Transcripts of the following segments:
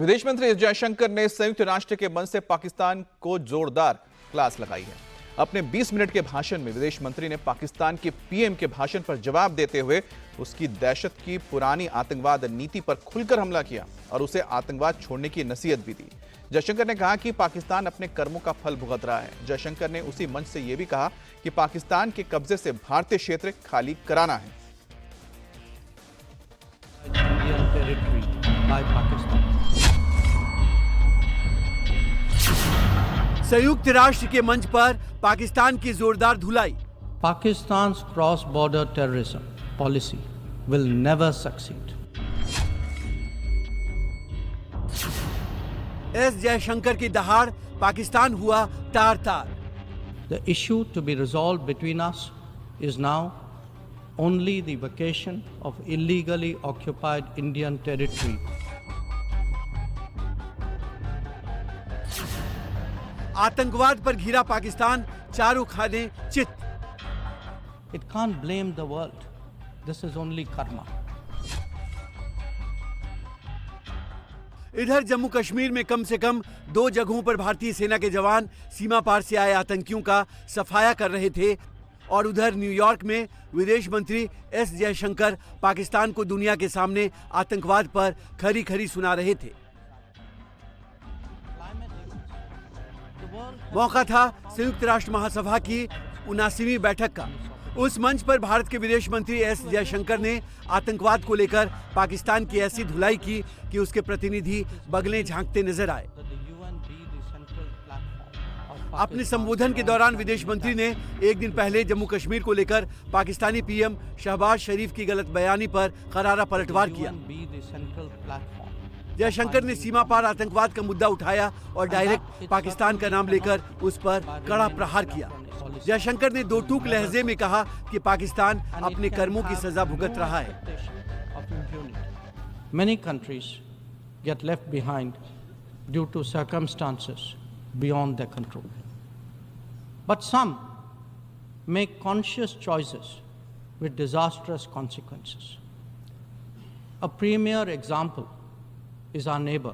विदेश मंत्री एस जयशंकर ने संयुक्त राष्ट्र के मंच से पाकिस्तान को जोरदार क्लास लगाई है। अपने 20 मिनट के भाषण में विदेश मंत्री ने पाकिस्तान के पीएम के भाषण पर जवाब देते हुए उसकी दहशत की पुरानी आतंकवाद नीति पर खुलकर हमला किया और उसे आतंकवाद छोड़ने की नसीहत भी दी। जयशंकर ने कहा कि पाकिस्तान अपने कर्मों का फल भुगत रहा है। जयशंकर ने उसी मंच से यह भी कहा कि पाकिस्तान के कब्जे से भारतीय क्षेत्र खाली कराना है। संयुक्त राष्ट्र के मंच पर पाकिस्तान की जोरदार धुलाई। Pakistan's cross-border terrorism policy will never succeed. S Jaishankar की दहाड़, पाकिस्तान हुआ तार-तार। The issue to be resolved between us is now only the vacation of illegally occupied Indian territory. आतंकवाद पर घिरा पाकिस्तान, चारों खाने चित। It can't blame the world. This is only karma. इधर जम्मू कश्मीर में कम से कम 2 जगहों पर भारतीय सेना के जवान सीमा पार से आए आतंकियों का सफाया कर रहे थे और उधर न्यूयॉर्क में विदेश मंत्री एस जयशंकर पाकिस्तान को दुनिया के सामने आतंकवाद पर खरी खरी सुना रहे थे। मौका था संयुक्त राष्ट्र महासभा की 79वीं बैठक का। उस मंच पर भारत के विदेश मंत्री एस जयशंकर ने आतंकवाद को लेकर पाकिस्तान की ऐसी धुलाई की कि उसके प्रतिनिधि बगलें झांकते नजर आए। अपने संबोधन के दौरान विदेश मंत्री ने एक दिन पहले जम्मू कश्मीर को लेकर पाकिस्तानी पीएम शहबाज शरीफ की गलत बयानी पर करारा पलटवार किया। जयशंकर ने सीमा पार आतंकवाद का मुद्दा उठाया और डायरेक्ट पाकिस्तान का नाम लेकर उस पर कड़ा प्रहार किया। जयशंकर ने 2 टूक लहजे में कहा कि पाकिस्तान अपने कर्मों की सजा भुगत रहा है। Many countries get left behind due to circumstances beyond their control. But some make conscious choices with disastrous consequences. A premier example is our neighbor,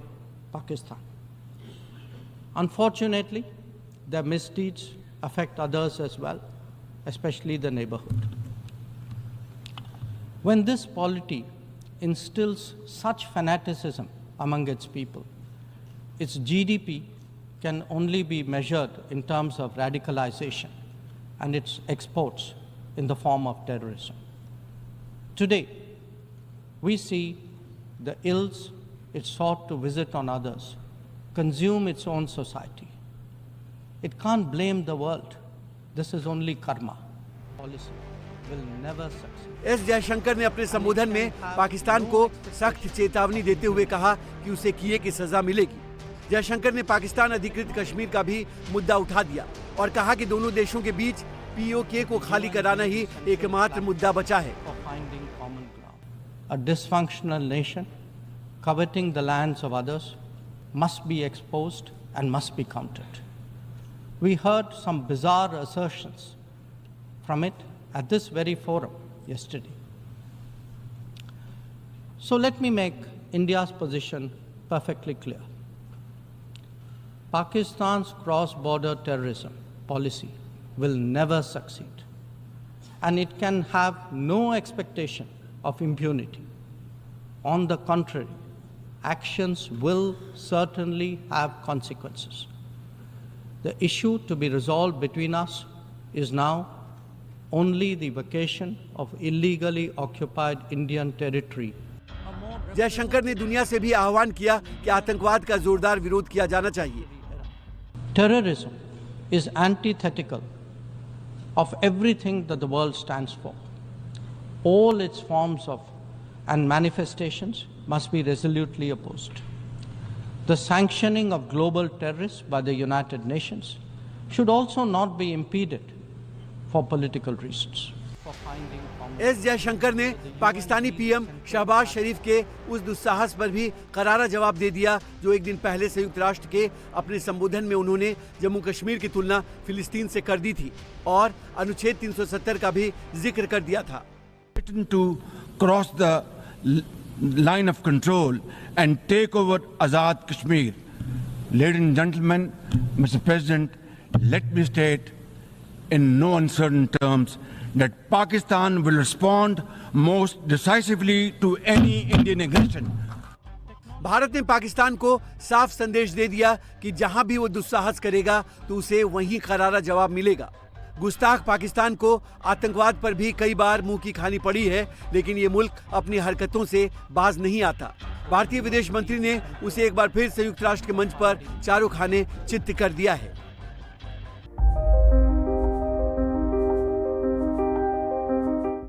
Pakistan. Unfortunately, their misdeeds affect others as well, especially the neighborhood. When this polity instills such fanaticism among its people, its GDP can only be measured in terms of radicalization and its exports in the form of terrorism. Today, we see the ills it sought to visit on others consume its own society. It can't blame the world. This is only karma. Policy will never succeed. S Jaishankar ने अपने संबोधन में पाकिस्तान को सख्त चेतावनी देते हुए कहा कि उसे किए की सजा मिलेगी। जयशंकर ने पाकिस्तान अधिकृत कश्मीर का भी मुद्दा उठा दिया और कहा कि दोनों देशों के बीच पीओके को खाली कराना ही एकमात्र मुद्दा बचा है। A dysfunctional nation coveting the lands of others must be exposed and must be countered. We heard some bizarre assertions from it at this very forum yesterday. So let me make India's position perfectly clear. Pakistan's cross-border terrorism policy will never succeed, and it can have no expectation of impunity. On the contrary, actions will certainly have consequences. The issue to be resolved between us is now only the vacation of illegally occupied Indian territory. Jaishankar ने दुनिया से भी आह्वान किया कि आतंकवाद का जोरदार विरोध किया जाना चाहिए। Terrorism is antithetical of everything that the world stands for. All its forms of and manifestations must be resolutely opposed. The sanctioning of global terrorists by the United Nations should also not be impeded for political reasons. S Jaishankar ने Pakistani PM Shahbaz शरीफ के उस दुस्साहस पर भी करारा जवाब दे दिया जो एक दिन पहले संयुक्त राष्ट्र के अपने संबोधन में उन्होंने जम्मू कश्मीर की तुलना फिलिस्तीन से कर दी थी और अनुच्छेद 370 का भी जिक्र कर दिया था। To cross the line of control and take over Azad Kashmir. Ladies and gentlemen, Mr. President, let me state in no uncertain terms that Pakistan will respond most decisively to any Indian aggression. Bharat ने पाकिस्तान को साफ संदेश दे दिया कि जहां भी वो दुस्साहस करेगा तो उसे वहीं करारा जवाब मिलेगा। गुस्ताख पाकिस्तान को आतंकवाद पर भी कई बार मुंह की खानी पड़ी है, लेकिन ये मुल्क अपनी हरकतों से बाज नहीं आता। भारतीय विदेश मंत्री ने उसे एक बार फिर संयुक्त राष्ट्र के मंच पर चारों खाने चित्त कर दिया है।